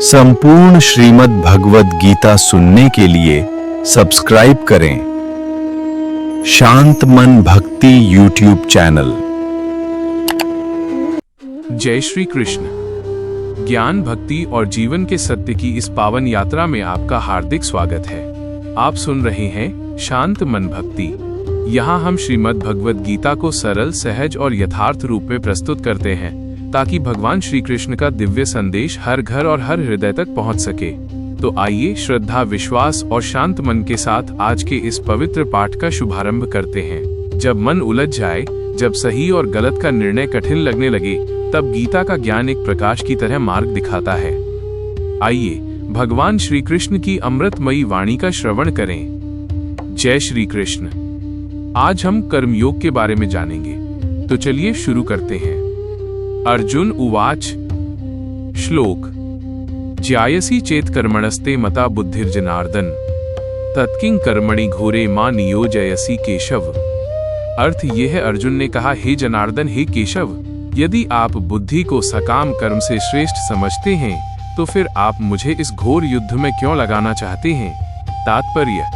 संपूर्ण श्रीमद् भगवद गीता सुनने के लिए सब्सक्राइब करें शांत मन भक्ति यूट्यूब चैनल। जय श्री कृष्ण। ज्ञान, भक्ति और जीवन के सत्य की इस पावन यात्रा में आपका हार्दिक स्वागत है। आप सुन रहे हैं शांत मन भक्ति। यहाँ हम श्रीमद् भगवद गीता को सरल, सहज और यथार्थ रूप में प्रस्तुत करते हैं ताकि भगवान श्री कृष्ण का दिव्य संदेश हर घर और हर हृदय तक पहुंच सके। तो आइए श्रद्धा, विश्वास और शांत मन के साथ आज के इस पवित्र पाठ का शुभारंभ करते हैं। जब मन उलझ जाए, जब सही और गलत का निर्णय कठिन लगने लगे, तब गीता का ज्ञान एक प्रकाश की तरह मार्ग दिखाता है। आइए भगवान श्री कृष्ण की अमृतमयी वाणी का श्रवण करें। जय श्री कृष्ण। आज हम कर्मयोग के बारे में जानेंगे, तो चलिए शुरू करते हैं। अर्जुन उवाच। श्लोक। ज्यायसी चेत कर्मणस्ते मता बुद्धिर्जनार्दन तत्किं कर्मणि घोरे मां नियोजयसी केशव। अर्थ यह है, अर्जुन ने कहा, हे जनार्दन, हे केशव, यदि आप बुद्धि को सकाम कर्म से श्रेष्ठ समझते हैं तो फिर आप मुझे इस घोर युद्ध में क्यों लगाना चाहते हैं। तात्पर्य।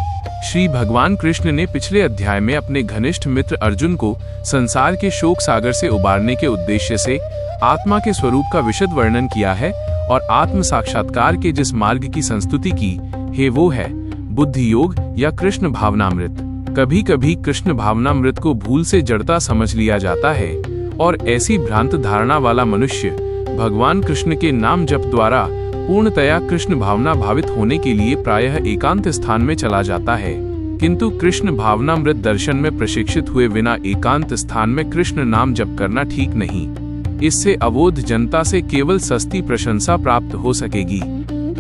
श्री भगवान कृष्ण ने पिछले अध्याय में अपने घनिष्ठ मित्र अर्जुन को संसार के शोक सागर से उबारने के उद्देश्य से आत्मा के स्वरूप का विशद वर्णन किया है और आत्म साक्षात्कार के जिस मार्ग की संस्तुति की है वो है बुद्धि योग या कृष्ण भावनामृत। कभी कभी कृष्ण भावनामृत को भूल से जड़ता समझ लिया जाता है और ऐसी भ्रांत धारणा वाला मनुष्य भगवान कृष्ण के नाम जप द्वारा पूर्णतया कृष्ण भावना भावित होने के लिए प्रायः एकांत स्थान में चला जाता है। किंतु कृष्ण भावनामृत दर्शन में प्रशिक्षित हुए बिना एकांत स्थान में कृष्ण नाम जप करना ठीक नहीं। इससे अवोध जनता से केवल सस्ती प्रशंसा प्राप्त हो सकेगी।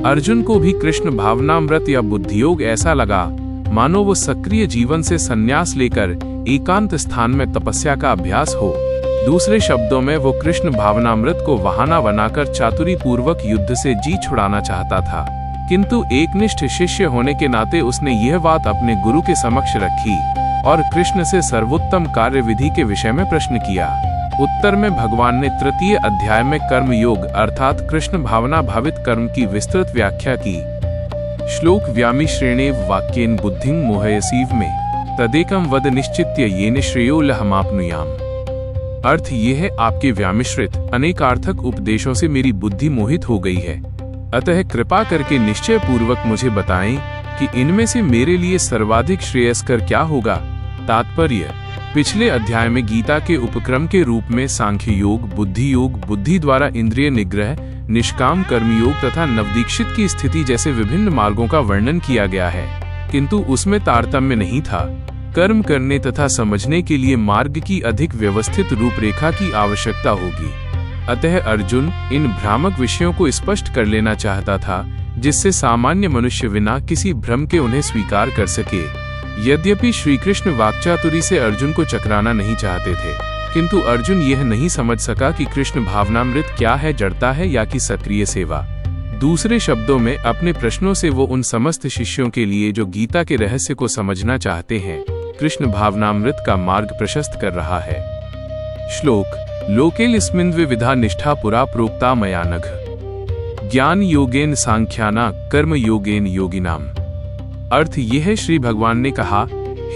अर्जुन को भी कृष्ण भावनामृत या बुद्धियोग ऐसा लगा मानो वो सक्रिय जीवन से संन्यास लेकर एकांत स्थान में तपस्या का अभ्यास हो। दूसरे शब्दों में वो कृष्ण भावनामृत को बहाना बनाकर चातुरी पूर्वक युद्ध से जी छुड़ाना चाहता था। किंतु एकनिष्ठ शिष्य होने के नाते उसने यह बात अपने गुरु के समक्ष रखी और कृष्ण से सर्वोत्तम कार्य विधि के विषय में प्रश्न किया। उत्तर में भगवान ने तृतीय अध्याय में कर्म योग अर्थात कृष्ण भावना भावित कर्म की विस्तृत व्याख्या की। श्लोक। व्यामि श्रेणेव वाक्येन बुद्धिं मोहयसीव में तदेकं वद निश्चित्य येन श्रेयो लहमाप्नुयाम। अर्थ ये है, आपके व्यामिश्रित अनेकार्थक उपदेशों से मेरी बुद्धि मोहित हो गई है, अतः कृपा करके निश्चय पूर्वक मुझे बताएं कि इनमें से मेरे लिए सर्वाधिक श्रेयस्कर क्या होगा। तात्पर्य। पिछले अध्याय में गीता के उपक्रम के रूप में सांख्य योग, बुद्धि योग, बुद्धि द्वारा इंद्रिय निग्रह, निष्काम कर्मयोग तथा नवदीक्षित की स्थिति जैसे विभिन्न मार्गों का वर्णन किया गया है, किंतु उसमें तारतम्य नहीं था। कर्म करने तथा समझने के लिए मार्ग की अधिक व्यवस्थित रूपरेखा की आवश्यकता होगी। अतः अर्जुन इन भ्रामक विषयों को स्पष्ट कर लेना चाहता था, जिससे सामान्य मनुष्य बिना किसी भ्रम के उन्हें स्वीकार कर सके। यद्यपि श्री कृष्ण वाक्चातुरी से अर्जुन को चकराना नहीं चाहते थे, किंतु अर्जुन यह नहीं समझ सका कि कृष्ण भावनामृत क्या है, जड़ता है या कि सक्रिय सेवा। दूसरे शब्दों में, अपने प्रश्नों से वो उन समस्त शिष्यों के लिए जो गीता के रहस्य को समझना चाहते हैं, कृष्ण भावनामृत का मार्ग प्रशस्त कर रहा है। श्लोक। लोकेऽस्मिन् द्विविधा निष्ठा पुरा प्रोक्ता मया नघ ज्ञान योगेन सांख्याना कर्म योगेन योगिनाम। अर्थ यह है, श्री भगवान ने कहा,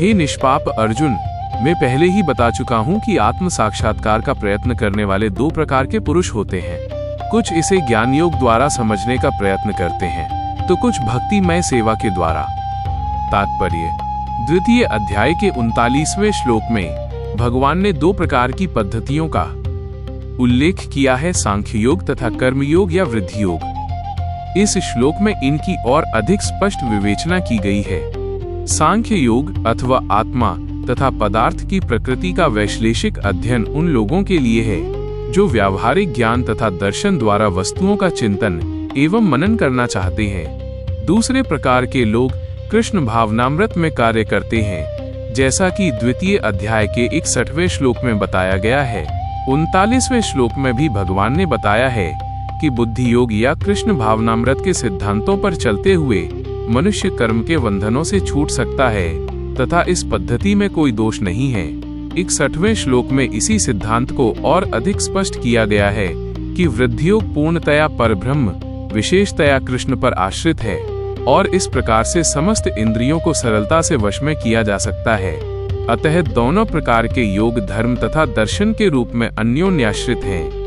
हे निष्पाप अर्जुन, मैं पहले ही बता चुका हूँ कि आत्म साक्षात्कार का प्रयत्न करने वाले दो प्रकार के पुरुष होते हैं। कुछ इसे ज्ञान योग द्वारा समझने का प्रयत्न करते हैं तो कुछ भक्तिमय सेवा के द्वारा। तात्पर्य। द्वितीय अध्याय के 39वें श्लोक में भगवान ने दो प्रकार की पद्धतियों का उल्लेख किया है, सांख्य योग तथा कर्मयोग या वृद्धि योग। इस श्लोक में इनकी और अधिक स्पष्ट विवेचना की गई है। सांख्य योग अथवा आत्मा तथा पदार्थ की प्रकृति का वैश्लेषिक अध्ययन उन लोगों के लिए है जो व्यावहारिक ज्ञान तथा दर्शन द्वारा वस्तुओं का चिंतन एवं मनन करना चाहते हैं। दूसरे प्रकार के लोग कृष्ण भावनामृत में कार्य करते हैं, जैसा कि द्वितीय अध्याय के 61वें श्लोक में बताया गया है। 39वें श्लोक में भी भगवान ने बताया है कि बुद्धि योग या कृष्ण भावनामृत के सिद्धांतों पर चलते हुए मनुष्य कर्म के बंधनों से छूट सकता है तथा इस पद्धति में कोई दोष नहीं है। 61वें श्लोक में इसी सिद्धांत को और अधिक स्पष्ट किया गया है कि वृद्धि योग पूर्णतया परब्रह्म विशेषतया कृष्ण पर आश्रित है और इस प्रकार से समस्त इंद्रियों को सरलता से वश में किया जा सकता है। अतः दोनों प्रकार के योग धर्म तथा दर्शन के रूप में अन्योन्याश्रित हैं।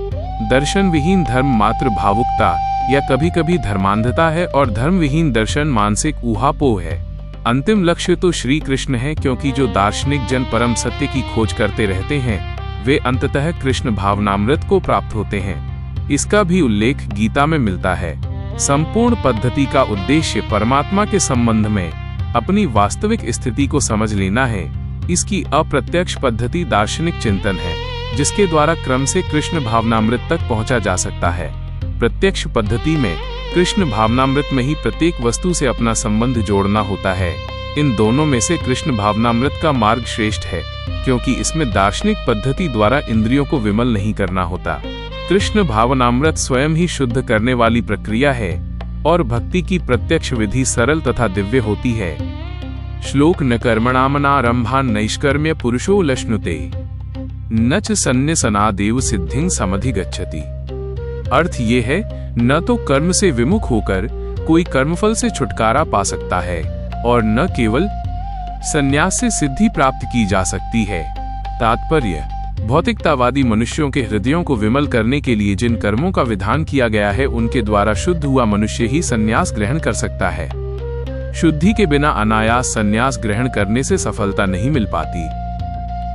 दर्शन विहीन धर्म मात्र भावुकता या कभी कभी धर्मांधता है और धर्म विहीन दर्शन मानसिक ऊहापोह है। अंतिम लक्ष्य तो श्री कृष्ण है, क्योंकि जो दार्शनिक जन परम सत्य की खोज करते रहते हैं वे अंततः कृष्ण भावनामृत को प्राप्त होते हैं। इसका भी उल्लेख गीता में मिलता है। संपूर्ण पद्धति का उद्देश्य परमात्मा के संबंध में अपनी वास्तविक स्थिति को समझ लेना है। इसकी अप्रत्यक्ष पद्धति दार्शनिक चिंतन है, जिसके द्वारा क्रम से कृष्ण भावनामृत तक पहुंचा जा सकता है। प्रत्यक्ष पद्धति में कृष्ण भावनामृत में ही प्रत्येक वस्तु से अपना संबंध जोड़ना होता है। इन दोनों में से कृष्ण भावनामृत का मार्ग श्रेष्ठ है, क्योंकि इसमें दार्शनिक पद्धति द्वारा इंद्रियों को विमल नहीं करना होता। कृष्ण भावनामृत स्वयं ही शुद्ध करने वाली प्रक्रिया है और भक्ति की प्रत्यक्ष विधि सरल तथा दिव्य होती है। श्लोक न कर्मणामनारंभान् नैष्कर्म्य पुरुषो लश्नुते न च सन्न्यसनादेव सिद्धिं समधिगच्छति। अर्थ ये है, न तो कर्म से विमुख होकर कोई कर्मफल से छुटकारा पा सकता है और न केवल संन्यास से सिद्धि प्राप्त की जा सकती है। तात्पर्य, भौतिकतावादी मनुष्यों के हृदयों को विमल करने के लिए जिन कर्मों का विधान किया गया है उनके द्वारा शुद्ध हुआ मनुष्य ही संन्यास ग्रहण कर सकता है। शुद्धि के बिना अनायास संन्यास ग्रहण करने से सफलता नहीं मिल पाती।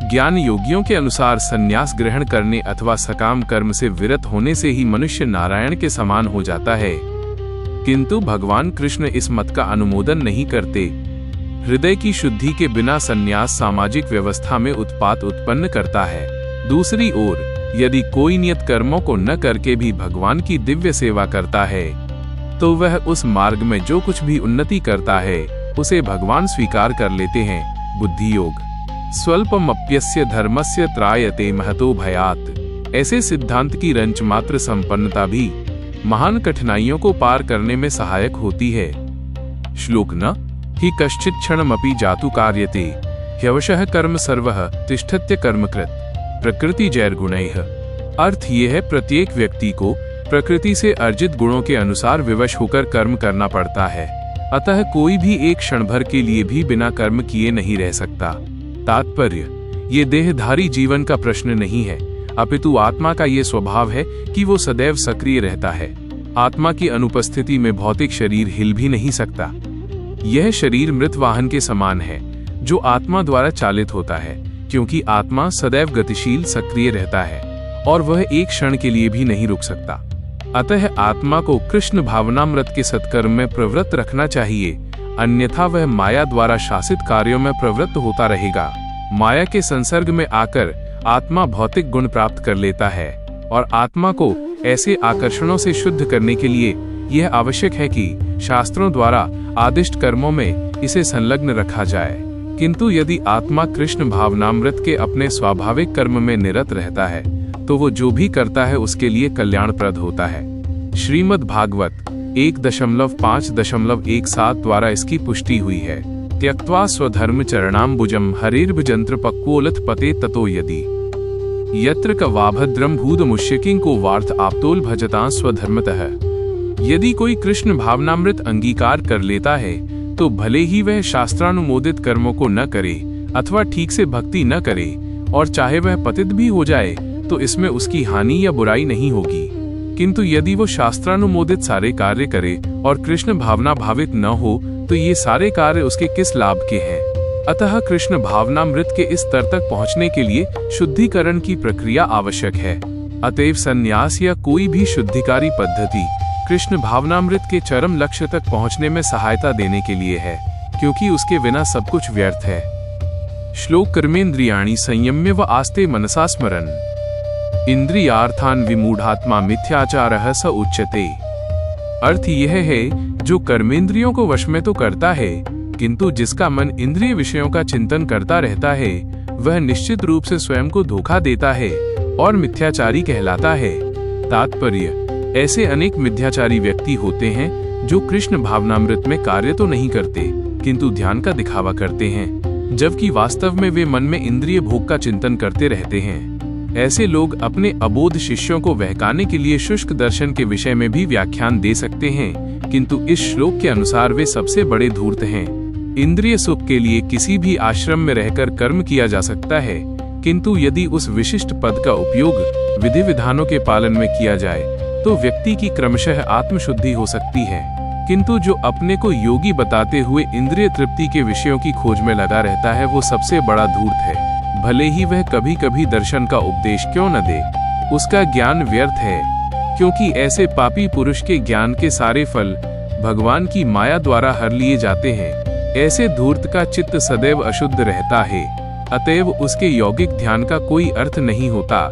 ज्ञान योगियों के अनुसार संन्यास ग्रहण करने अथवा सकाम कर्म से विरत होने से ही मनुष्य नारायण के समान हो जाता है, किंतु भगवान कृष्ण इस मत का अनुमोदन नहीं करते। हृदय की शुद्धि के बिना संन्यास सामाजिक व्यवस्था में उत्पात उत्पन्न करता है। दूसरी ओर यदि कोई नियत कर्मों को न करके भी भगवान की दिव्य सेवा करता है तो वह उस मार्ग में जो कुछ भी उन्नति करता है उसे भगवान स्वीकार कर लेते हैं। बुद्धि योग स्वल्पमप्यस्य धर्मस्य त्रायते महतो भयात्। ऐसे सिद्धांत की रंच मात्र संपन्नता भी महान कठिनाइयों को पार करने में सहायक होती है। श्लोक न हि कश्चित् क्षणमपि जातु कार्यते ह्यवशः कर्म सर्वः तिष्ठत्य कर्मकृत् प्रकृति जैर्गुणैः। अर्थ ये है, प्रत्येक व्यक्ति को प्रकृति से अर्जित गुणों के अनुसार विवश होकर कर्म करना पड़ता है। अतः कोई भी एक क्षण भर के लिए भी बिना कर्म किए नहीं रह सकता। तात्पर्य, ये देहधारी जीवन का प्रश्न नहीं है, अपितु आत्मा का ये स्वभाव है कि वो सदैव सक्रिय रहता है। आत्मा की अनुपस्थिति में भौतिक शरीर हिल भी नहीं सकता। यह शरीर मृत वाहन के समान है जो आत्मा द्वारा चालित होता है, क्योंकि आत्मा सदैव गतिशील सक्रिय रहता है और वह एक क्षण के लिए भी नहीं रुक सकता। अतः आत्मा को कृष्ण भावनामृत के सत्कर्म में प्रवृत्त रखना चाहिए, अन्यथा वह माया द्वारा शासित कार्यों में प्रवृत्त होता रहेगा। माया के संसर्ग में आकर आत्मा भौतिक गुण प्राप्त कर लेता है और आत्मा को ऐसे आकर्षणों से शुद्ध करने के लिए यह आवश्यक है कि शास्त्रों द्वारा आदिष्ट कर्मों में इसे संलग्न रखा जाए। किंतु यदि आत्मा कृष्ण भावनामृत के अपने स्वाभाविक कर्म में निरत रहता है तो वो जो भी करता है उसके लिए कल्याणप्रद होता है। श्रीमद् भागवत 1.5.17 द्वारा इसकी पुष्टि हुई है। त्यक्त्वा स्वधर्म चरणाम्बुजम हरिर्भजंत्र पक्वोलथ पते ततो यदि यत्र कवाभद्रम भूतमुष्यकिं को वार्थ आप्तोल भजतां स्वधर्मतः। यदि कोई कृष्ण भावनामृत अंगीकार कर लेता है तो भले ही वह शास्त्रानुमोदित कर्मों को न करे अथवा ठीक से भक्ति न करे और चाहे वह पतित भी हो जाए तो इसमें उसकी हानि या बुराई नहीं होगी। किंतु यदि वो शास्त्रानुमोदित सारे कार्य करे और कृष्ण भावना भावित न हो तो ये सारे कार्य उसके किस लाभ के हैं। अतः कृष्ण भावनामृत के इस स्तर तक पहुंचने के लिए शुद्धिकरण की प्रक्रिया आवश्यक है। अतएव संन्यास या कोई भी शुद्धिकारी पद्धति कृष्ण भावनामृत के चरम लक्ष्य तक पहुंचने में सहायता देने के लिए है, क्योंकि उसके बिना सब कुछ व्यर्थ है। श्लोक कर्मेन्द्रियाणि संयम्य व आस्ते मनसा स्मरन् इंद्रियार्थान विमूढ़ात्मा मिथ्याचारः स उच्यते। अर्थ यह है, जो कर्मेंद्रियों को वश में तो करता है किंतु जिसका मन इंद्रिय विषयों का चिंतन करता रहता है वह निश्चित रूप से स्वयं को धोखा देता है और मिथ्याचारी कहलाता है। तात्पर्य, ऐसे अनेक मिथ्याचारी व्यक्ति होते हैं जो कृष्ण भावनामृत में कार्य तो नहीं करते किंतु ध्यान का दिखावा करते हैं, जबकि वास्तव में वे मन में इंद्रिय भोग का चिंतन करते रहते हैं। ऐसे लोग अपने अबोध शिष्यों को बहकाने के लिए शुष्क दर्शन के विषय में भी व्याख्यान दे सकते हैं, किंतु इस श्लोक के अनुसार वे सबसे बड़े धूर्त हैं। इंद्रिय सुख के लिए किसी भी आश्रम में रहकर कर्म किया जा सकता है, किंतु यदि उस विशिष्ट पद का उपयोग विधि विधानों के पालन में किया जाए तो व्यक्ति की क्रमशः आत्मशुद्धि हो सकती है। किंतु जो अपने को योगी बताते हुए इंद्रिय तृप्ति के विषयों की खोज में लगा रहता है, वो सबसे बड़ा धूर्त है। भले ही वह कभी कभी दर्शन का उपदेश क्यों न दे, उसका ज्ञान व्यर्थ है, क्योंकि ऐसे पापी पुरुष के ज्ञान के सारे फल भगवान की माया द्वारा हर लिए जाते हैं। ऐसे धूर्त का चित्त सदैव अशुद्ध रहता है, अतएव उसके यौगिक ध्यान का कोई अर्थ नहीं होता।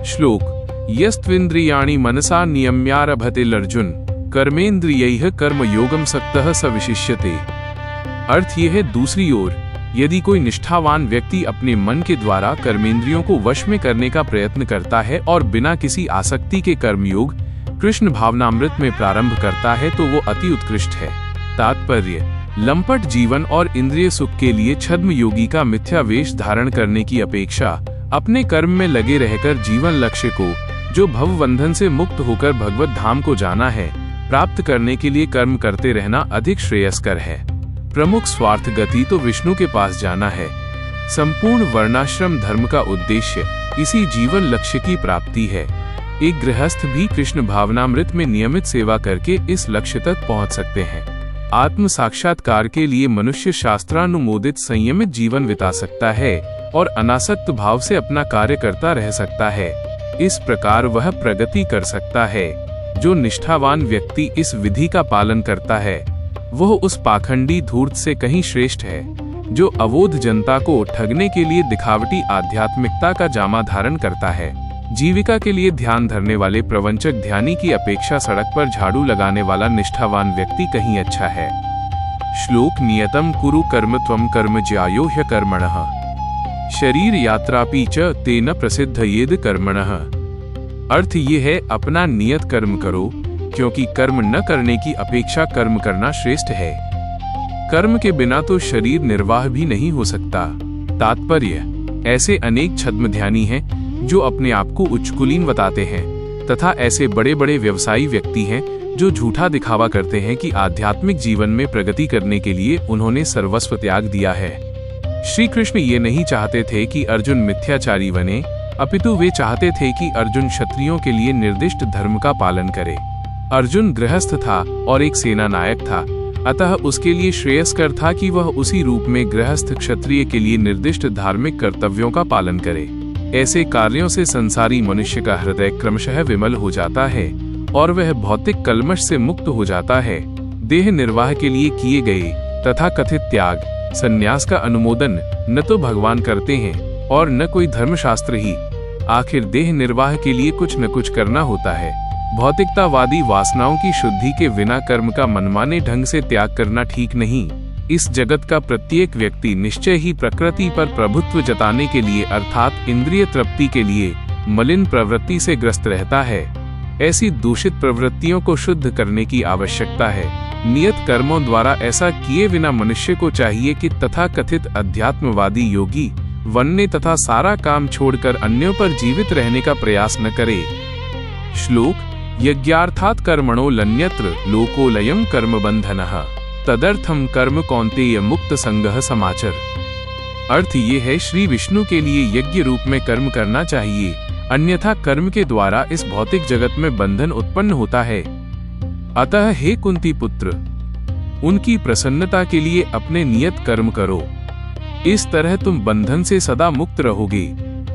श्लोक यस्त्विन्द्रियाणि मनसा नियम्यारभतेर्जुन कर्मेन्द्रियैः कर्मयोगं सक्तः स विशिष्यते। अर्थ यह है, दूसरी ओर यदि कोई निष्ठावान व्यक्ति अपने मन के द्वारा कर्मेंद्रियों को वश में करने का प्रयत्न करता है और बिना किसी आसक्ति के कर्मयोग कृष्ण भावनामृत में प्रारंभ करता है तो वो अति उत्कृष्ट है। तात्पर्य, लंपट जीवन और इंद्रिय सुख के लिए छद्म योगी का मिथ्या वेश धारण करने की अपेक्षा अपने कर्म में लगे रहकर जीवन लक्ष्य को, जो भवबंधन से मुक्त होकर भगवत धाम को जाना है, प्राप्त करने के लिए कर्म करते रहना अधिक श्रेयस्कर है। प्रमुख स्वार्थ गति तो विष्णु के पास जाना है। संपूर्ण वर्णाश्रम धर्म का उद्देश्य इसी जीवन लक्ष्य की प्राप्ति है। एक गृहस्थ भी कृष्ण भावनामृत में नियमित सेवा करके इस लक्ष्य तक पहुंच सकते हैं। आत्म साक्षात्कार के लिए मनुष्य शास्त्रानुमोदित संयमित जीवन बिता सकता है और अनासक्त भाव से अपना कार्य करता रह सकता है। इस प्रकार वह प्रगति कर सकता है। जो निष्ठावान व्यक्ति इस विधि का पालन करता है वह उस पाखंडी धूर्त से कहीं श्रेष्ठ है, जो अवोध जनता को ठगने के लिए दिखावटी आध्यात्मिकता का जामा धारण करता है। जीविका के लिए ध्यान धरने वाले प्रवंचक ध्यानी की अपेक्षा सड़क पर झाड़ू लगाने वाला निष्ठावान व्यक्ति कहीं अच्छा है। श्लोक नियतम कुरु कर्म त्वं कर्म ज्यायो ह्यकर्मणः शरीर यात्रापि च तेन प्रसिद्धयेद कर्मणः। अर्थ ये है, अपना नियत कर्म करो, क्योंकि कर्म न करने की अपेक्षा कर्म करना श्रेष्ठ है। कर्म के बिना तो शरीर निर्वाह भी नहीं हो सकता। तात्पर्य, ऐसे अनेक छद्मध्यानी हैं जो अपने आप को उच्च कुलीन बताते हैं, तथा ऐसे बड़े बड़े व्यवसायी व्यक्ति हैं जो झूठा दिखावा करते हैं कि आध्यात्मिक जीवन में प्रगति करने के लिए उन्होंने सर्वस्व त्याग दिया है। श्री कृष्ण ये नहीं चाहते थे कि अर्जुन मिथ्याचारी बने, अपितु वे चाहते थे कि अर्जुन क्षत्रियों के लिए निर्दिष्ट धर्म का पालन करे। अर्जुन गृहस्थ था और एक सेना नायक था, अतः उसके लिए श्रेयस्कर था कि वह उसी रूप में गृहस्थ क्षत्रिय के लिए निर्दिष्ट धार्मिक कर्तव्यों का पालन करे। ऐसे कार्यों से संसारी मनुष्य का हृदय क्रमशः विमल हो जाता है और वह भौतिक कल्मश से मुक्त हो जाता है। देह निर्वाह के लिए किए गए तथा कथित त्याग संन्यास का अनुमोदन न तो भगवान करते हैं और न कोई धर्मशास्त्र ही। आखिर देह निर्वाह के लिए कुछ न कुछ करना होता है। भौतिकतावादी वासनाओं की शुद्धि के बिना कर्म का मनमाने ढंग से त्याग करना ठीक नहीं। इस जगत का प्रत्येक व्यक्ति निश्चय ही प्रकृति पर प्रभुत्व जताने के लिए अर्थात इंद्रिय तृप्ति के लिए मलिन प्रवृत्ति से ग्रस्त रहता है। ऐसी दूषित प्रवृत्तियों को शुद्ध करने की आवश्यकता है। नियत कर्मों द्वारा ऐसा किए बिना मनुष्य को चाहिए कि तथाकथित अध्यात्मवादी योगी वन्य तथा सारा काम छोड़कर अन्यों पर जीवित रहने का प्रयास न करे। श्लोक यज्ञार्थात् कर्मणो लन्यत्र लोकोलयं कर्म बंधनः तदर्थम कर्म कौन्तेय मुक्त संगः समाचर। अर्थ ये है, श्री विष्णु के लिए यज्ञ रूप में कर्म करना चाहिए, अन्यथा कर्म के द्वारा इस भौतिक जगत में बंधन उत्पन्न होता है। अतः हे कुंती पुत्र, उनकी प्रसन्नता के लिए अपने नियत कर्म करो, इस तरह तुम बंधन से सदा मुक्त रहोगे।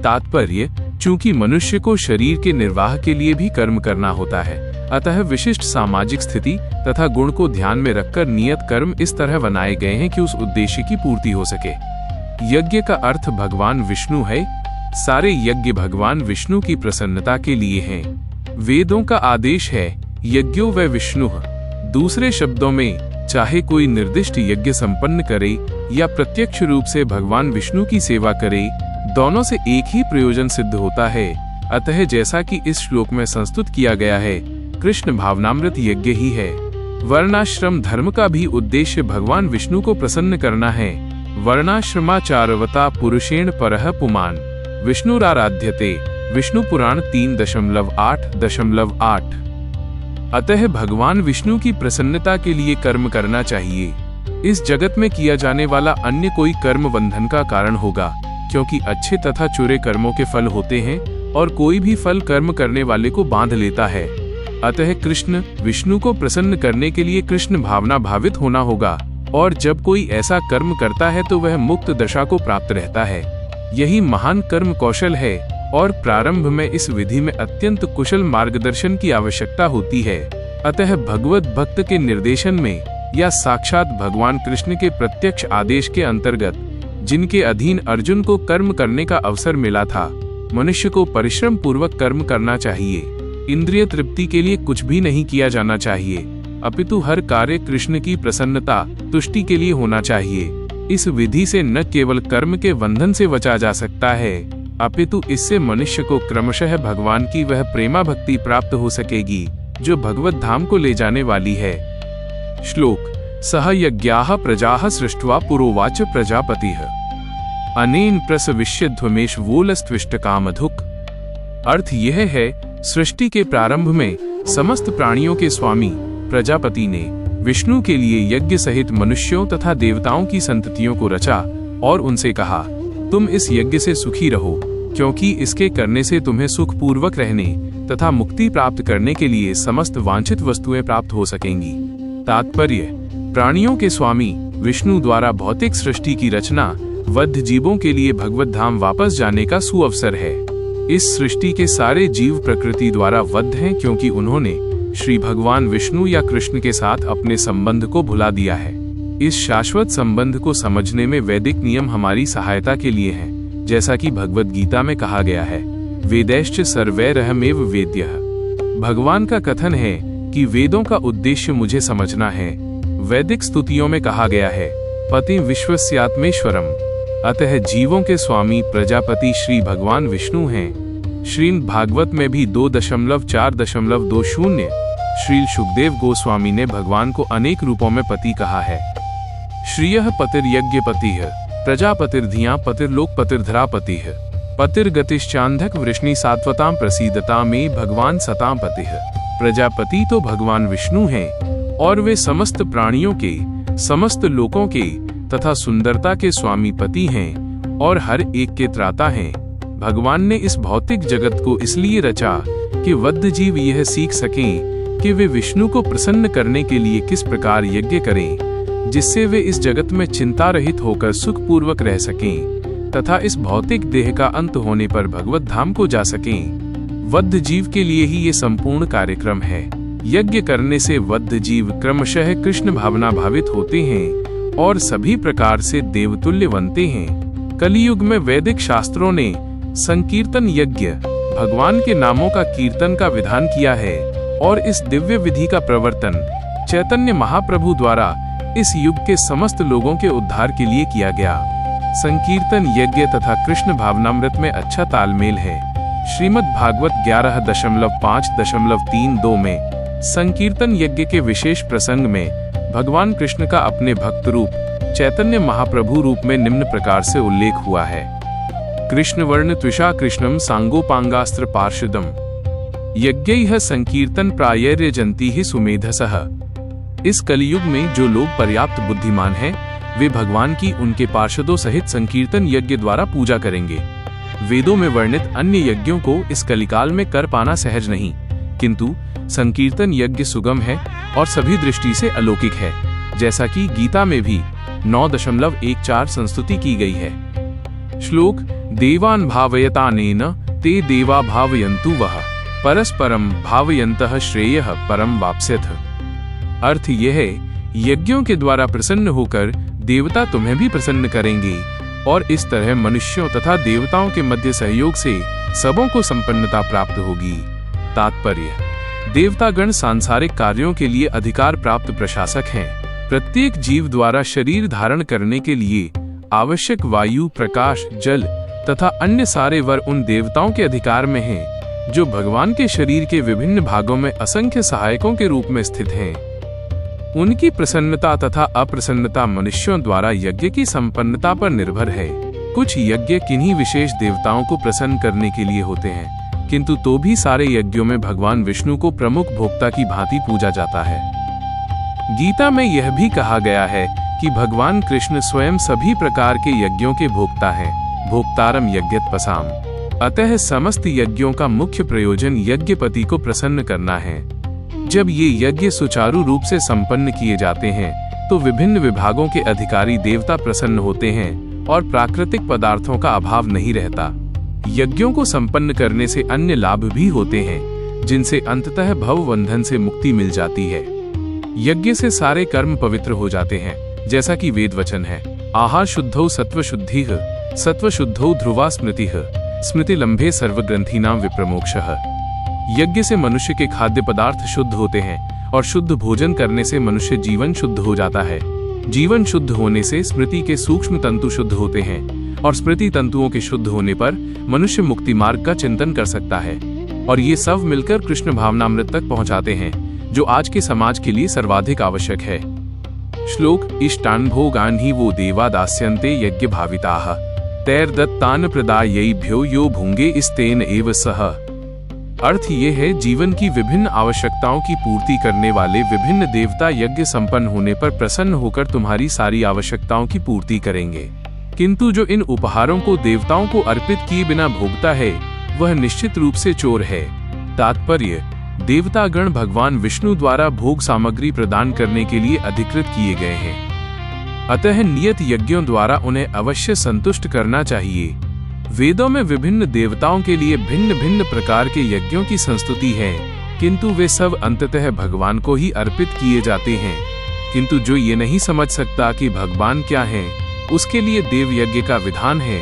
तात्पर्य, चूंकि मनुष्य को शरीर के निर्वाह के लिए भी कर्म करना होता है, अतः विशिष्ट सामाजिक स्थिति तथा गुण को ध्यान में रखकर नियत कर्म इस तरह बनाए गए हैं कि उस उद्देश्य की पूर्ति हो सके। यज्ञ का अर्थ भगवान विष्णु है। सारे यज्ञ भगवान विष्णु की प्रसन्नता के लिए हैं। वेदों का आदेश है यज्ञो व विष्णु। दूसरे शब्दों में, चाहे कोई निर्दिष्ट यज्ञ संपन्न करे या प्रत्यक्ष रूप से भगवान विष्णु की सेवा करे, दोनों से एक ही प्रयोजन सिद्ध होता है। अतः जैसा कि इस श्लोक में संस्तुत किया गया है, कृष्ण भावनामृत यज्ञ ही है। वर्णाश्रम धर्म का भी उद्देश्य भगवान विष्णु को प्रसन्न करना है। वर्णाश्रमाचारवता पुरुषेण परः पुमान् विष्णुराराध्यते, विष्णु पुराण 3.8.8। अतः भगवान विष्णु की प्रसन्नता के लिए कर्म करना चाहिए। इस जगत में किया जाने वाला अन्य कोई कर्म बंधन का कारण होगा, क्योंकि अच्छे तथा चुरे कर्मों के फल होते हैं और कोई भी फल कर्म करने वाले को बांध लेता है। अतः कृष्ण विष्णु को प्रसन्न करने के लिए कृष्ण भावना भावित होना होगा, और जब कोई ऐसा कर्म करता है तो वह मुक्त दशा को प्राप्त रहता है। यही महान कर्म कौशल है, और प्रारंभ में इस विधि में अत्यंत कुशल मार्गदर्शन की आवश्यकता होती है। अतः भगवत भक्त के निर्देशन में या साक्षात भगवान कृष्ण के प्रत्यक्ष आदेश के अंतर्गत जिनके अधीन अर्जुन को कर्म करने का अवसर मिला था, मनुष्य को परिश्रम पूर्वक कर्म करना चाहिए। इंद्रिय तृप्ति के लिए कुछ भी नहीं किया जाना चाहिए, अपितु हर कार्य कृष्ण की प्रसन्नता तुष्टि के लिए होना चाहिए। इस विधि से न केवल कर्म के बंधन से बचा जा सकता है, अपितु इससे मनुष्य को क्रमशः भगवान की वह प्रेमा भक्ति प्राप्त हो सकेगी जो भगवत धाम को ले जाने वाली है। श्लोक सह यज्ञाः प्रजाः सृष्ट्वा पुरोवाच प्रजापतिः अनेन प्रसविष्यध्वमेशवोलस्त्विष्टकामधुक्। अर्थ यह है, सृष्टि के प्रारंभ में समस्त प्राणियों के स्वामी प्रजापति ने विष्णु के लिए यज्ञ सहित मनुष्यों तथा देवताओं की संततियों को रचा और उनसे कहा, तुम इस यज्ञ से सुखी रहो, क्योंकि इसके करने से तुम्हें सुख पूर्वक रहने तथा मुक्ति प्राप्त करने के लिए समस्त वांछित वस्तुएं प्राप्त हो सकेंगी। तात्पर्य, प्राणियों के स्वामी विष्णु द्वारा भौतिक सृष्टि की रचना बद्ध जीवों के लिए भगवत धाम वापस जाने का सुअवसर है। इस सृष्टि के सारे जीव प्रकृति द्वारा बद्ध हैं, क्योंकि उन्होंने श्री भगवान विष्णु या कृष्ण के साथ अपने संबंध को भुला दिया है। इस शाश्वत संबंध को समझने में वैदिक नियम हमारी सहायता के लिए हैं, जैसा कि भगवत गीता में कहा गया है, वेदैश्च सर्वैरहमेव वेद्यः। भगवान का कथन है कि वेदों का उद्देश्य मुझे समझना है। वैदिक स्तुतियों में कहा गया है, पति विश्वस्यात्मेश्वरम। अतः जीवों के स्वामी प्रजापति श्री भगवान विष्णु हैं। श्रीमद् भागवत में भी 2.4.20 श्री सुखदेव गोस्वामी ने भगवान को अनेक रूपों में पति कहा है। श्रियः पतिर्यज्ञपतिः, प्रजापतिर्धिया पतिर्लोकपतिर्धरापतिः, पतिर्गतिश्चान्धक वृष्णि सात्वतां प्रसीदता में भगवान सतां पतिः। प्रजापति तो भगवान विष्णु हैं और वे समस्त प्राणियों के, समस्त लोकों के तथा सुंदरता के स्वामी पति हैं और हर एक के त्राता हैं। भगवान ने इस भौतिक जगत को इसलिए रचा कि बद्ध जीव यह सीख सकें कि वे विष्णु को प्रसन्न करने के लिए किस प्रकार यज्ञ करें, जिससे वे इस जगत में चिंता रहित होकर सुखपूर्वक रह सकें तथा इस भौतिक देह का अंत होने पर भगवत धाम को जा सकें। बद्ध जीव के लिए ही ये संपूर्ण कार्यक्रम है। यज्ञ करने से बद्ध जीव क्रमशः कृष्ण भावना भावित होते हैं और सभी प्रकार से देवतुल्य बनते हैं। कलियुग में वैदिक शास्त्रों ने संकीर्तन यज्ञ, भगवान के नामों का कीर्तन का विधान किया है और इस दिव्य विधि का प्रवर्तन चैतन्य महाप्रभु द्वारा इस युग के समस्त लोगों के उद्धार के लिए किया गया। संकीर्तन यज्ञ तथा कृष्ण भावनामृत में अच्छा तालमेल है। श्रीमद् भागवत 11.5.32 में संकीर्तन यज्ञ के विशेष प्रसंग में भगवान कृष्ण का अपने भक्त रूप चैतन्य महाप्रभु रूप में निम्न प्रकार से उल्लेख हुआ है। कृष्ण वर्ण त्विषा कृष्णम सांगोपांगास्त्र पार्षदम यज्ञैः संकीर्तन प्रायर्यजन्ति ही सुमेधसः। इस कलियुग में जो लोग पर्याप्त बुद्धिमान हैं, वे भगवान की उनके पार्षदों सहित संकीर्तन यज्ञ द्वारा पूजा करेंगे। वेदों में वर्णित अन्य यज्ञों को इस कलिकाल में कर पाना सहज नहीं, किंतु संकीर्तन यज्ञ सुगम है और सभी दृष्टि से अलौकिक है, जैसा कि गीता में भी 9.14 संस्तुति की गई है। श्लोक देवान् भावयतानेन ते देवा भावयन्तु वः परस्परम भावयन्तः श्रेयः परम वाप्स्यथ। अर्थ यह है, यज्ञों के द्वारा प्रसन्न होकर देवता तुम्हें भी प्रसन्न करेंगे और इस तरह मनुष्यों तथा देवताओं के मध्य सहयोग से सबों को संपन्नता प्राप्त होगी। तात्पर्य, देवतागण सांसारिक कार्यों के लिए अधिकार प्राप्त प्रशासक हैं। प्रत्येक जीव द्वारा शरीर धारण करने के लिए आवश्यक वायु, प्रकाश, जल तथा अन्य सारे वर उन देवताओं के अधिकार में हैं, जो भगवान के शरीर के विभिन्न भागों में असंख्य सहायकों के रूप में स्थित हैं। उनकी प्रसन्नता तथा अप्रसन्नता मनुष्यों द्वारा यज्ञ की संपन्नता पर निर्भर है। कुछ यज्ञ किन्हीं विशेष देवताओं को प्रसन्न करने के लिए होते हैं, किंतु तो भी सारे यज्ञों में भगवान विष्णु को प्रमुख भोक्ता की भांति पूजा जाता है। गीता में यह भी कहा गया है कि भगवान कृष्ण स्वयं सभी प्रकार के यज्ञों के भोक्ता हैं, भोक्तारम यज्ञत्पसाम। अतः समस्त यज्ञों का मुख्य प्रयोजन यज्ञपति को प्रसन्न करना है। जब ये यज्ञ सुचारू रूप से संपन्न किए जाते हैं तो विभिन्न विभागों के अधिकारी देवता प्रसन्न होते हैं और प्राकृतिक पदार्थों का अभाव नहीं रहता। यज्ञों को संपन्न करने से अन्य लाभ भी होते हैं, जिनसे अंततः भवबंधन से मुक्ति मिल जाती है। यज्ञ से सारे कर्म पवित्र हो जाते हैं, जैसा कि वेद वचन है, आहार शुद्धौ सत्व शुद्धिः, सत्व शुद्धौ ध्रुवा स्मृतिः, स्मृति लंभे सर्वग्रंथीनां विप्रमोक्षः। यज्ञ से मनुष्य के खाद्य पदार्थ शुद्ध होते हैं और शुद्ध भोजन करने से मनुष्य जीवन शुद्ध हो जाता है। जीवन शुद्ध होने से स्मृति के सूक्ष्म तंतु शुद्ध होते हैं और स्मृति तंतुओं के शुद्ध होने पर मनुष्य मुक्ति मार्ग का चिंतन कर सकता है और ये सब मिलकर कृष्ण भावनामृत तक पहुंचाते हैं, जो आज के समाज के लिए सर्वाधिक आवश्यक है। श्लोक इष्टान् भोगान् हि वो देवा दास्यन्ते यज्ञ भाविताः तैर्दत्तान् प्रदायैभ्यो यो भुंगे इस्तेन एव सह। अर्थ ये है, जीवन की विभिन्न आवश्यकताओं की पूर्ति करने वाले विभिन्न देवता यज्ञ संपन्न होने पर प्रसन्न होकर तुम्हारी सारी आवश्यकताओं की पूर्ति करेंगे, किंतु जो इन उपहारों को देवताओं को अर्पित किए बिना भोगता है वह निश्चित रूप से चोर है। तात्पर्य, देवतागण भगवान विष्णु द्वारा भोग सामग्री प्रदान करने के लिए अधिकृत किए गए हैं, अतः नियत यज्ञों द्वारा उन्हें अवश्य संतुष्ट करना चाहिए। वेदों में विभिन्न देवताओं के लिए भिन्न भिन्न प्रकार के यज्ञों की संस्तुति है, किंतु वे सब अंततः भगवान को ही अर्पित किए जाते हैं। किंतु जो ये नहीं समझ सकता कि भगवान क्या है, उसके लिए देव यज्ञ का विधान है।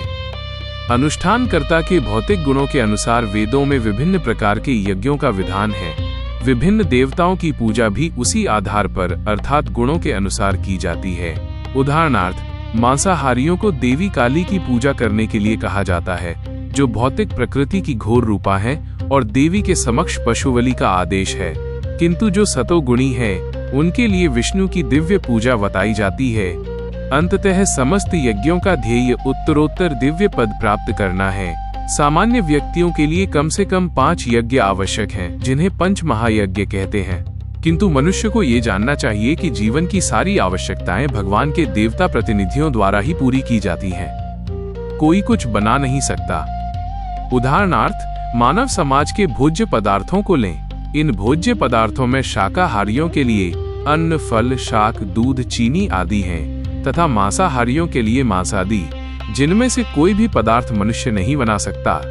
अनुष्ठानकर्ता के भौतिक गुणों के अनुसार वेदों में विभिन्न प्रकार के यज्ञों का विधान है। विभिन्न देवताओं की पूजा भी उसी आधार पर अर्थात गुणों के अनुसार की जाती है। उदाहरणार्थ, मांसाहारियों को देवी काली की पूजा करने के लिए कहा जाता है, जो भौतिक प्रकृति की घोर रूपा है और देवी के समक्ष पशु बलि का आदेश है। किंतु जो सतोगुणी है, उनके लिए विष्णु की दिव्य पूजा बताई जाती है। अंततः समस्त यज्ञों का ध्येय उत्तरोत्तर दिव्य पद प्राप्त करना है। सामान्य व्यक्तियों के लिए कम से कम 5 यज्ञ आवश्यक हैं, जिन्हें पंच महायज्ञ कहते हैं। किंतु मनुष्य को ये जानना चाहिए कि जीवन की सारी आवश्यकताएं भगवान के देवता प्रतिनिधियों द्वारा ही पूरी की जाती हैं। कोई कुछ बना नहीं सकता। उदाहरणार्थ, मानव समाज के भोज्य पदार्थों को लें। इन भोज्य पदार्थों में शाकाहारियों के लिए अन्न, फल, शाक, दूध, चीनी आदि हैं, तथा मांसाहारियों के लिए मांस आदि, जिनमें से कोई भी पदार्थ मनुष्य नहीं बना सकता।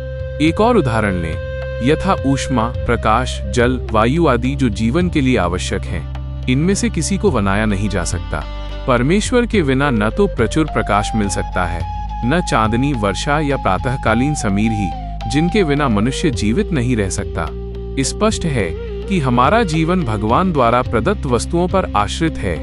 एक और उदाहरण लें, यथा ऊष्मा, प्रकाश, जल, वायु आदि जो जीवन के लिए आवश्यक हैं, इनमें से किसी को बनाया नहीं जा सकता। परमेश्वर के बिना न तो प्रचुर प्रकाश मिल सकता है, न चांदनी, वर्षा या प्रातःकालीन समीर ही, जिनके बिना मनुष्य जीवित नहीं रह सकता। स्पष्ट है कि हमारा जीवन भगवान द्वारा प्रदत्त वस्तुओं पर आश्रित है।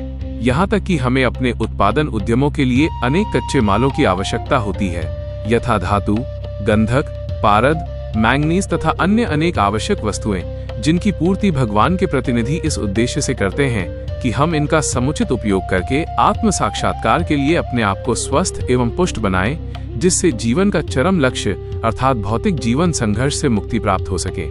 यहाँ तक कि हमें अपने उत्पादन उद्यमों के लिए अनेक कच्चे मालों की आवश्यकता होती है, यथा धातु, गंधक, पारद, मैंगनीज तथा अन्य अनेक आवश्यक वस्तुएं, जिनकी पूर्ति भगवान के प्रतिनिधि इस उद्देश्य से करते हैं कि हम इनका समुचित उपयोग करके आत्म साक्षात्कार के लिए अपने आप को स्वस्थ एवं पुष्ट बनाएं, जिससे जीवन का चरम लक्ष्य अर्थात भौतिक जीवन संघर्ष से मुक्ति प्राप्त हो सके।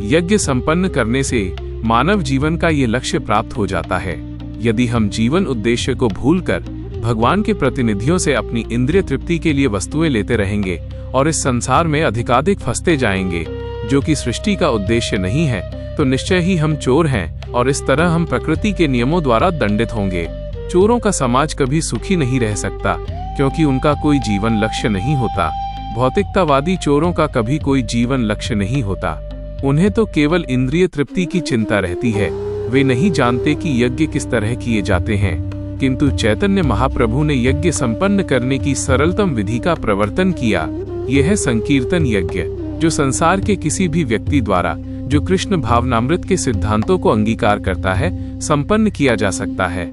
यज्ञ संपन्न करने से मानव जीवन का ये लक्ष्य प्राप्त हो जाता है। यदि हम जीवन उद्देश्य को भूलकर भगवान के प्रतिनिधियों से अपनी इंद्रिय तृप्ति के लिए वस्तुएं लेते रहेंगे और इस संसार में अधिकाधिक फंसते जाएंगे, जो कि सृष्टि का उद्देश्य नहीं है, तो निश्चय ही हम चोर हैं और इस तरह हम प्रकृति के नियमों द्वारा दंडित होंगे। चोरों का समाज कभी सुखी नहीं रह सकता, क्योंकि उनका कोई जीवन लक्ष्य नहीं होता। भौतिकतावादी चोरों का कभी कोई जीवन लक्ष्य नहीं होता। उन्हें तो केवल इंद्रिय तृप्ति की चिंता रहती है। वे नहीं जानते कि यज्ञ किस तरह किए जाते हैं। किंतु चैतन्य महाप्रभु ने यज्ञ संपन्न करने की सरलतम विधि का प्रवर्तन किया। यह है संकीर्तन यज्ञ, जो संसार के किसी भी व्यक्ति द्वारा, जो कृष्ण भावनामृत के सिद्धांतों को अंगीकार करता है, संपन्न किया जा सकता है।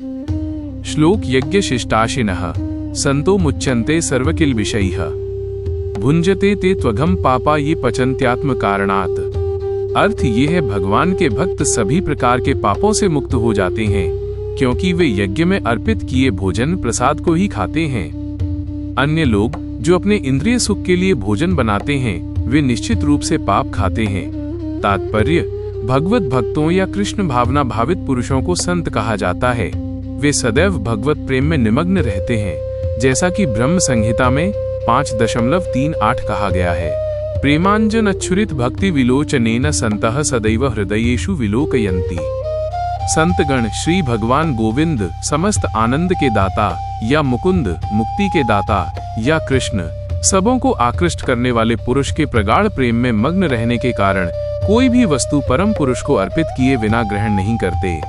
श्लोक यज्ञ शिष्टाशिनः संतो मुच्यन्ते सर्वकिल विषयः भुंजते ते त्वघम पापा ये पचन्त्यात्म कारणात्। अर्थ ये है, भगवान के भक्त सभी प्रकार के पापों से मुक्त हो जाते हैं, क्योंकि वे यज्ञ में अर्पित किए भोजन प्रसाद को ही खाते हैं। अन्य लोग जो अपने इंद्रिय सुख के लिए भोजन बनाते हैं वे निश्चित रूप से पाप खाते हैं। तात्पर्य, भगवत भक्तों या कृष्ण भावना भावित पुरुषों को संत कहा जाता है। वे सदैव भगवत प्रेम में निमग्न रहते हैं, जैसा कि ब्रह्म संहिता में 5.38 कहा गया है। प्रेमांजन अच्छुरित भक्ति विलोचनेन संतः सदैव हृदयेषु विलोकयन्ति। संतगण श्री भगवान गोविंद समस्त आनंद के दाता या मुकुंद मुक्ति के दाता या कृष्ण सबों को आकृष्ट करने वाले पुरुष के प्रगाढ़ प्रेम में मग्न रहने के कारण कोई भी वस्तु परम पुरुष को अर्पित किए बिना ग्रहण नहीं करते।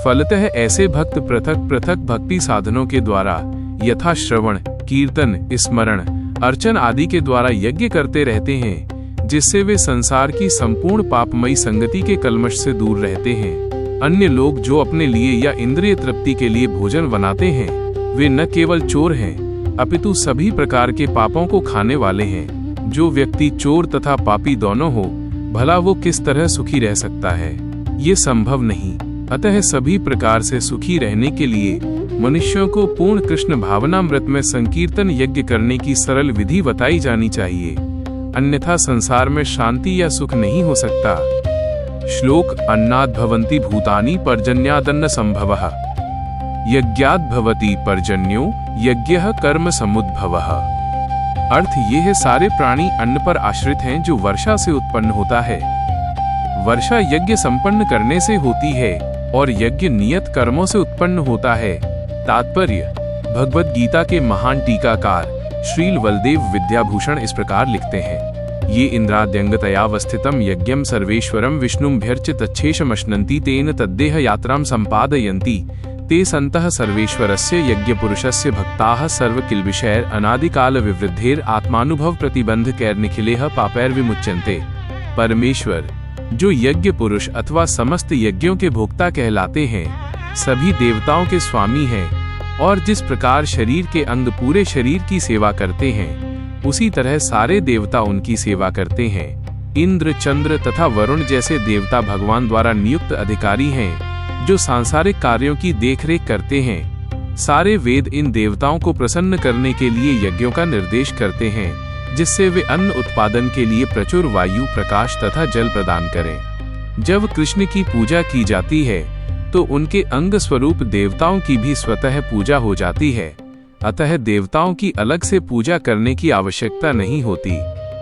फलतः ऐसे भक्त पृथक पृथक भक्ति साधनों के द्वारा यथा श्रवण, कीर्तन, स्मरण, अर्चन आदि के द्वारा यज्ञ करते रहते हैं, जिससे वे संसार की संपूर्ण पापमयी संगति के कल्मश से दूर रहते हैं। अन्य लोग जो अपने लिए या इंद्रिय तृप्ति के लिए भोजन बनाते हैं, वे न केवल चोर हैं, अपितु सभी प्रकार के पापों को खाने वाले हैं। जो व्यक्ति चोर तथा पापी दोनों हो, भला वो किस तरह सुखी रह सकता है? ये संभव नहीं। अतः सभी प्रकार से सुखी रहने के लिए मनुष्यों को पूर्ण कृष्ण भावनामृत में संकीर्तन यज्ञ करने की सरल विधि बताई जानी चाहिए, अन्यथा संसार में शांति या सुख नहीं हो सकता। श्लोक अन्नाद् भवन्ति भूतानि पर्जन्यादन्न संभवः यज्ञाद् भवति पर्जन्यो यज्ञः कर्म समुद्भवः। अर्थ ये है, सारे प्राणी अन्न पर आश्रित हैं जो वर्षा से उत्पन्न होता है। वर्षा यज्ञ संपन्न करने से होती है और यज्ञ नियत कर्मों से उत्पन्न होता है। तात्पर्य, भगवत गीता के महान टीकाकार श्रील बलदेव विद्याभूषण इस प्रकार लिखते हैं, ये इंद्राद्यंगतयावस्थितं यज्ञं सर्वेश्वरं विष्णुं भ्यर्चितच्छेषमश्नन्ति तेन तद्देह यात्रां सम्पादयन्ति ते सन्तः सर्वेश्वरस्य यज्ञपुरुषस्य भक्ताः सर्वकिल्बिषैर् अनादिकाल विवृद्धेर आत्मानुभव प्रतिबंधकैर्निखिलेह पापैर्विमुच्यन्ते। परमेश्वर जो यज्ञ पुरुष अथवा समस्त यज्ञों के भोक्ता कहलाते हैं, सभी देवताओं के स्वामी हैं और जिस प्रकार शरीर के अंग पूरे शरीर की सेवा करते हैं, उसी तरह सारे देवता उनकी सेवा करते हैं। इंद्र, चंद्र तथा वरुण जैसे देवता भगवान द्वारा नियुक्त अधिकारी हैं जो सांसारिक कार्यों की देखरेख करते हैं। सारे वेद इन देवताओं को प्रसन्न करने के लिए यज्ञों का निर्देश करते हैं, जिससे वे अन्न उत्पादन के लिए प्रचुर वायु, प्रकाश तथा जल प्रदान करें। जब कृष्ण की पूजा की जाती है तो उनके अंग स्वरूप देवताओं की भी स्वतः पूजा हो जाती है, अतः देवताओं की अलग से पूजा करने की आवश्यकता नहीं होती।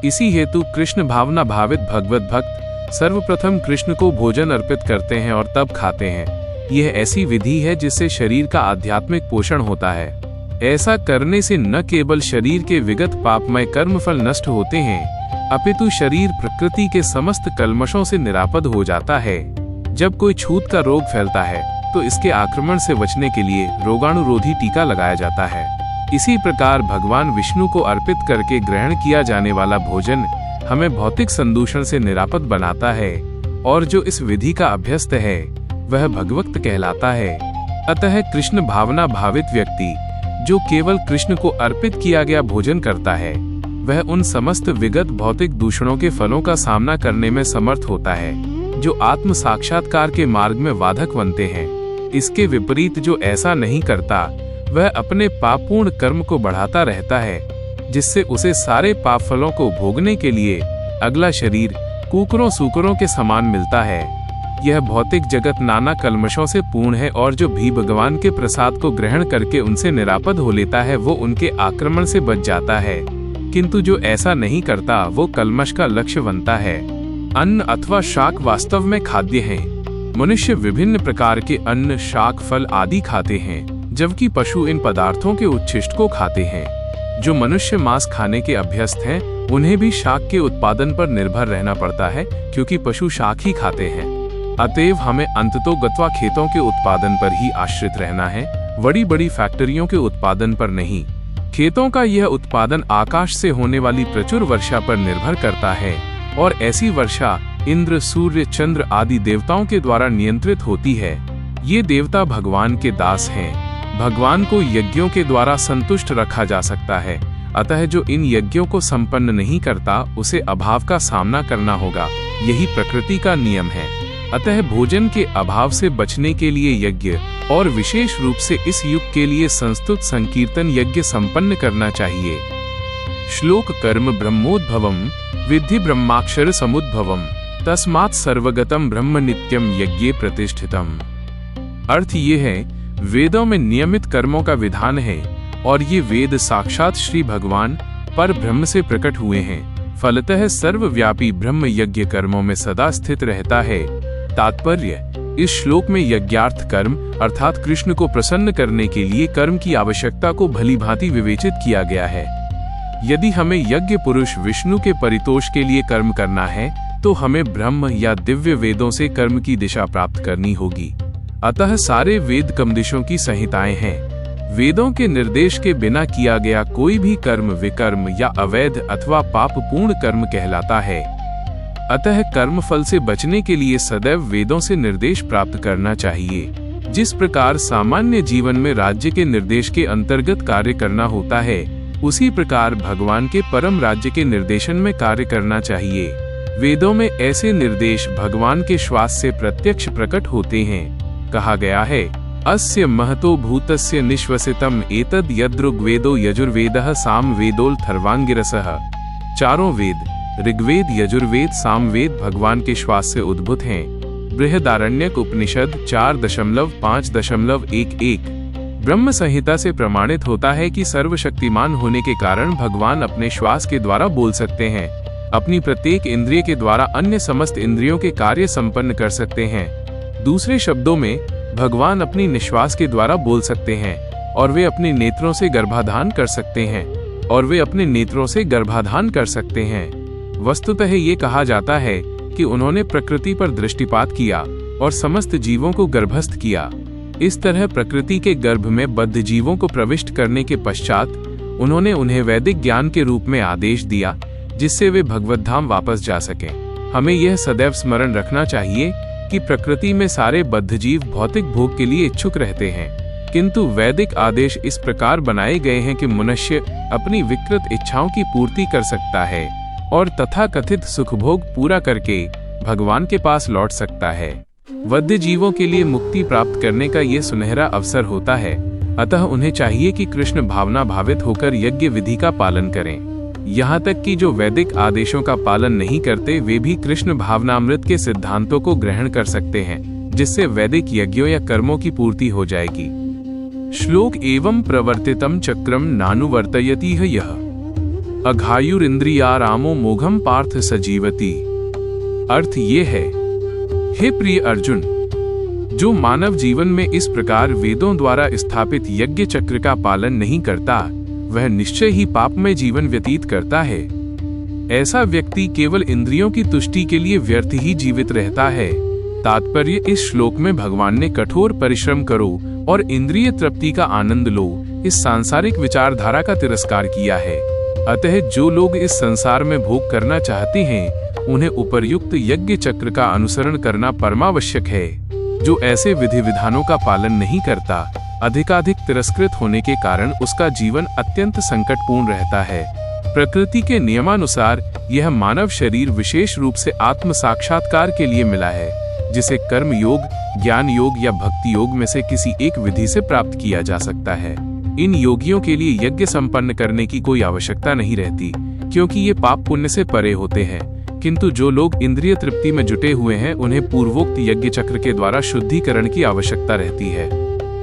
इसी हेतु कृष्ण भावना भावित भगवत भक्त सर्वप्रथम कृष्ण को भोजन अर्पित करते हैं और तब खाते हैं। यह ऐसी विधि है जिससे शरीर का आध्यात्मिक पोषण होता है। ऐसा करने से न केवल शरीर के विगत पापमय कर्मफल नष्ट होते हैं, अपितु शरीर प्रकृति के समस्त कल्मशों से निरापद हो जाता है। जब कोई छूत का रोग फैलता है तो इसके आक्रमण से बचने के लिए रोगाणुरोधी टीका लगाया जाता है। इसी प्रकार भगवान विष्णु को अर्पित करके ग्रहण किया जाने वाला भोजन हमें भौतिक संदूषण से निरापद बनाता है, और जो इस विधि का अभ्यस्त है वह भगवक्त कहलाता है। अतः कृष्ण भावना भावित व्यक्ति जो केवल कृष्ण को अर्पित किया गया भोजन करता है, वह उन समस्त विगत भौतिक दूषणों के फलों का सामना करने में समर्थ होता है जो आत्म साक्षात्कार के मार्ग में बाधक बनते हैं। इसके विपरीत जो ऐसा नहीं करता, वह अपने पापपूर्ण कर्म को बढ़ाता रहता है, जिससे उसे सारे पाप फलों को भोगने के लिए अगला शरीर कुकरों सूकरों के समान मिलता है। यह भौतिक जगत नाना कल्मशों से पूर्ण है, और जो भी भगवान के प्रसाद को ग्रहण करके उनसे निरापद हो लेता है वो उनके आक्रमण से बच जाता है, किंतु जो ऐसा नहीं करता वो कल्मश का लक्ष्य बनता है। अन्न अथवा शाक वास्तव में खाद्य हैं। मनुष्य विभिन्न प्रकार के अन्न, शाक, फल आदि खाते हैं, जबकि पशु इन पदार्थों के उच्छिष्ट को खाते हैं। जो मनुष्य मांस खाने के अभ्यस्त हैं, उन्हें भी शाक के उत्पादन पर निर्भर रहना पड़ता है, क्योंकि पशु शाक ही खाते हैं। अतएव हमें अंततोगत्वा खेतों के उत्पादन पर ही आश्रित रहना है, बड़ी बड़ी फैक्ट्रियों के उत्पादन पर नहीं। खेतों का यह उत्पादन आकाश से होने वाली प्रचुर वर्षा पर निर्भर करता है, और ऐसी वर्षा इंद्र, सूर्य, चंद्र आदि देवताओं के द्वारा नियंत्रित होती है। ये देवता भगवान के दास हैं। भगवान को यज्ञों के द्वारा संतुष्ट रखा जा सकता है, अतः जो इन यज्ञों को संपन्न नहीं करता उसे अभाव का सामना करना होगा। यही प्रकृति का नियम है। अतः भोजन के अभाव से बचने के लिए यज्ञ, और विशेष रूप से इस युग के लिए संस्तुत संकीर्तन यज्ञ संपन्न करना चाहिए। श्लोक कर्म ब्रह्मोद्भवम विद्धि ब्रह्माक्षर समुद्भवम तस्मात् सर्वगतम ब्रह्म नित्यम यज्ञे प्रतिष्ठितम। अर्थ ये है, वेदों में नियमित कर्मों का विधान है और ये वेद साक्षात श्री भगवान पर ब्रह्म से प्रकट हुए हैं। फलतः सर्वव्यापी ब्रह्म यज्ञ कर्मों में सदा स्थित रहता है। तात्पर्य, इस श्लोक में यज्ञार्थ कर्म अर्थात कृष्ण को प्रसन्न करने के लिए कर्म की आवश्यकता को भलीभांति विवेचित किया गया है। यदि हमें यज्ञ पुरुष विष्णु के परितोष के लिए कर्म करना है तो हमें ब्रह्म या दिव्य वेदों से कर्म की दिशा प्राप्त करनी होगी। अतः सारे वेद कमदिशों की संहिताएं हैं। वेदों के निर्देश के बिना किया गया कोई भी कर्म विकर्म या अवैध अथवा पापपूर्ण कर्म कहलाता है। अतः कर्म फल से बचने के लिए सदैव वेदों से निर्देश प्राप्त करना चाहिए। जिस प्रकार सामान्य जीवन में राज्य के निर्देश के अंतर्गत कार्य करना होता है, उसी प्रकार भगवान के परम राज्य के निर्देशन में कार्य करना चाहिए। वेदों में ऐसे निर्देश भगवान के श्वास से प्रत्यक्ष प्रकट होते हैं। कहा गया है, अस्य महतो भूतस्य निश्वसितम एतद यद्ऋग्वेदो यजुर्वेदः सामवेदोऽथर्वांगिरसः। चारों वेद ऋग्वेद यजुर्वेद सामवेद भगवान के श्वास से उद्भूत हैं। बृहदारण्यक उपनिषद 4.5.11 ब्रह्म संहिता से प्रमाणित होता है कि सर्वशक्तिमान होने के कारण भगवान अपने श्वास के द्वारा बोल सकते हैं। अपनी प्रत्येक इंद्रिय के द्वारा अन्य समस्त इंद्रियों के कार्य संपन्न कर सकते हैं। दूसरे शब्दों में, भगवान अपनी निश्वास के द्वारा बोल सकते हैं और वे अपने नेत्रों से गर्भाधान कर सकते हैं वस्तुतः ये कहा जाता है कि उन्होंने प्रकृति पर दृष्टिपात किया और समस्त जीवों को गर्भस्थ किया। इस तरह प्रकृति के गर्भ में बद्ध जीवों को प्रविष्ट करने के पश्चात उन्होंने उन्हें वैदिक ज्ञान के रूप में आदेश दिया, जिससे वे भगवत धाम वापस जा सकें। हमें यह सदैव स्मरण रखना चाहिए कि प्रकृति में सारे बद्ध जीव भौतिक भोग के लिए इच्छुक रहते हैं, किंतु वैदिक आदेश इस प्रकार बनाए गए हैं कि मनुष्य अपनी विकृत इच्छाओं की पूर्ति कर सकता है और तथाकथित सुखभोग पूरा करके भगवान के पास लौट सकता है। बद्ध जीवों के लिए मुक्ति प्राप्त करने का ये सुनहरा अवसर होता है। अतः उन्हें चाहिए कि कृष्ण भावना भावित होकर यज्ञ विधि का पालन करें। यहाँ तक कि जो वैदिक आदेशों का पालन नहीं करते, वे भी कृष्ण भावनामृत के सिद्धांतों को ग्रहण कर सकते हैं, जिससे वैदिक यज्ञों या कर्मों की पूर्ति हो जाएगी। श्लोक एवं प्रवर्तितम चक्रम नानुवर्तयति यः अघायुरिंद्रियारामो मोघम पार्थ सजीवति। अर्थ ये है, हे प्रिय अर्जुन, जो मानव जीवन में इस प्रकार वेदों द्वारा स्थापित यज्ञ चक्र का पालन नहीं करता, वह निश्चय ही पाप में जीवन व्यतीत करता है। ऐसा व्यक्ति केवल इंद्रियों की तुष्टि के लिए व्यर्थ ही जीवित रहता है। तात्पर्य, इस श्लोक में भगवान ने कठोर परिश्रम करो और इंद्रिय तृप्ति का आनंद लो इस सांसारिक विचारधारा का तिरस्कार किया है। अतः जो लोग इस संसार में भोग करना चाहते हैं, उन्हें उपर्युक्त यज्ञ चक्र का अनुसरण करना परमावश्यक है। जो ऐसे विधि विधानों का पालन नहीं करता, अधिकाधिक तिरस्कृत होने के कारण उसका जीवन अत्यंत संकटपूर्ण रहता है। प्रकृति के नियमानुसार यह मानव शरीर विशेष रूप से आत्म साक्षात्कार के लिए मिला है, जिसे कर्म योग, ज्ञान योग या भक्ति योग में से किसी एक विधि से प्राप्त किया जा सकता है। इन योगियों के लिए यज्ञ संपन्न करने की कोई आवश्यकता नहीं रहती, क्योंकि ये पाप पुण्य से परे होते हैं। किंतु जो लोग इंद्रिय तृप्ति में जुटे हुए हैं, उन्हें पूर्वोक्त यज्ञ चक्र के द्वारा शुद्धिकरण की आवश्यकता रहती है।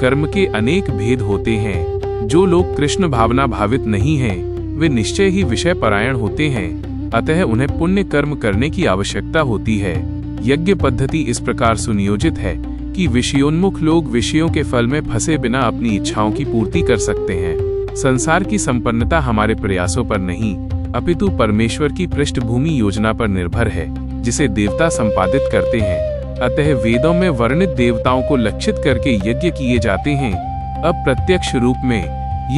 कर्म के अनेक भेद होते हैं। जो लोग कृष्ण भावना भावित नहीं हैं, वे निश्चय ही विषय परायण होते हैं। अतः उन्हें पुण्य कर्म करने की आवश्यकता होती है। यज्ञ पद्धति इस प्रकार सुनियोजित है कि विषयोन्मुख लोग विषयों के फल में फंसे बिना अपनी इच्छाओं की पूर्ति कर सकते हैं। संसार की संपन्नता हमारे प्रयासों पर नहीं, अपितु परमेश्वर की पृष्ठभूमि योजना पर निर्भर है, जिसे देवता संपादित करते हैं। अतः वेदों में वर्णित देवताओं को लक्षित करके यज्ञ किए जाते हैं। अब प्रत्यक्ष रूप में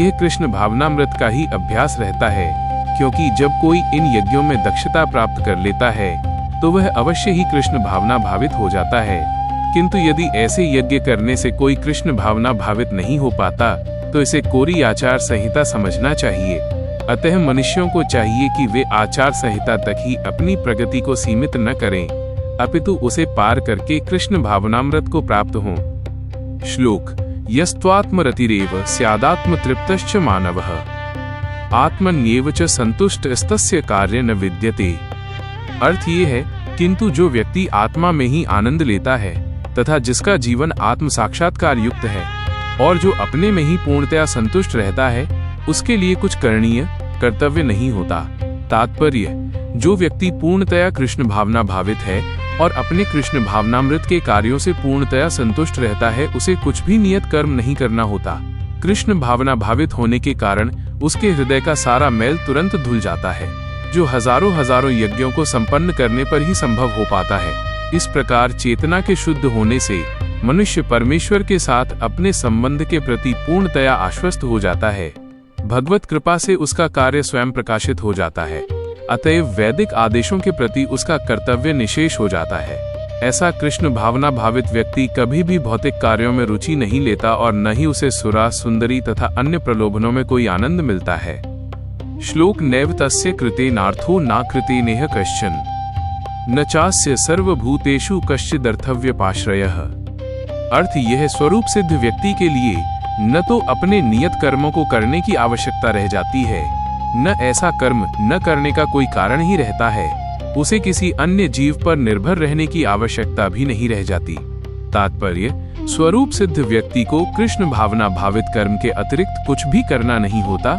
यह कृष्ण भावनामृत का ही अभ्यास रहता है, क्योंकि जब कोई इन यज्ञों में दक्षता प्राप्त कर लेता है, तो वह अवश्य ही कृष्ण भावना भावित हो जाता है। किंतु यदि ऐसे यज्ञ करने से कोई कृष्ण भावना भावित नहीं हो पाता, तो इसे कोरी आचार संहिता समझना चाहिए। अतः मनुष्यों को चाहिए कि वे आचार संहिता तक ही अपनी प्रगति को सीमित न करें, अपितु उसे पार करके कृष्ण भावनामृत को प्राप्त हों। श्लोक यस्त्वात्मरतिरेव स्यादात्म तृप्तश्च मानवः। आत्मन्येव च संतुष्टस्तस्य कार्य न विद्यते। अर्थ ये है, किंतु जो व्यक्ति आत्मा में ही आनंद लेता है तथा जिसका जीवन आत्म साक्षात्कार युक्त है और जो अपने में ही पूर्णतया संतुष्ट रहता है, उसके लिए कुछ करणीय कर्तव्य नहीं होता। तात्पर्य, जो व्यक्ति पूर्णतया कृष्ण भावना भावित है और अपने कृष्ण भावनामृत के कार्यों से पूर्णतया संतुष्ट रहता है, उसे कुछ भी नियत कर्म नहीं करना होता। कृष्ण भावना भावित होने के कारण उसके हृदय का सारा मैल तुरंत धुल जाता है, जो हजारों हजारों यज्ञों को संपन्न करने पर ही संभव हो पाता है। इस प्रकार चेतना के शुद्ध होने से मनुष्य परमेश्वर के साथ अपने संबंध के प्रति पूर्णतया आश्वस्त हो जाता है। भगवत कृपा से उसका कार्य स्वयं प्रकाशित हो जाता है, अतएव वैदिक आदेशों के प्रति उसका कर्तव्य निशेष हो जाता है। ऐसा कृष्ण भावना भावित व्यक्ति कभी भी भौतिक कार्यों में रुचि नहीं लेता और न ही उसे सुरा, सुंदरी तथा अन्य प्रलोभनों में कोई आनंद मिलता है। श्लोक नैव तस्य कृतेनार्थो न कृतेनेह कश्चन न चास्य सर्वभूतेषु कश्चिदर्थव्यपाश्रयः। अर्थ यह स्वरूप सिद्ध व्यक्ति के लिए न तो अपने नियत कर्मों को करने की आवश्यकता रह जाती है, न ऐसा कर्म न करने का कोई कारण ही रहता है। उसे किसी अन्य जीव पर निर्भर रहने की आवश्यकता भी नहीं रह जाती। तात्पर्य, स्वरूप सिद्ध व्यक्ति को कृष्ण भावना भावित कर्म के अतिरिक्त कुछ भी करना नहीं होता।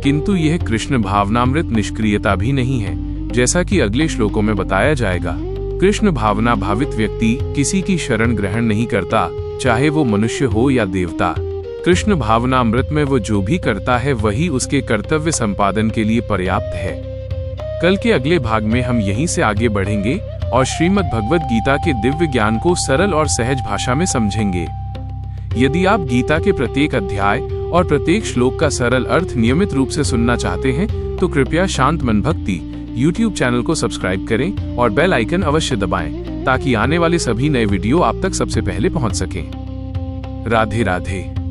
किंतु यह कृष्ण भावनामृत निष्क्रियता भी नहीं है, जैसा कि अगले श्लोकों में बताया जाएगा। कृष्ण भावना भावित व्यक्ति किसी की शरण ग्रहण नहीं करता, चाहे वो मनुष्य हो या देवता। कृष्ण भावनामृत में वो जो भी करता है वही उसके कर्तव्य संपादन के लिए पर्याप्त है। कल के अगले भाग में हम यहीं से आगे बढ़ेंगे और श्रीमद् भगवद गीता के दिव्य ज्ञान को सरल और सहज भाषा में समझेंगे। यदि आप गीता के प्रत्येक अध्याय और प्रत्येक श्लोक का सरल अर्थ नियमित रूप से सुनना चाहते हैं तो कृपया शांत मन भक्ति YouTube चैनल को सब्सक्राइब करें और बेल आइकन अवश्य दबाएं ताकि आने वाले सभी नए वीडियो आप तक सबसे पहले पहुंच सकें। राधे राधे।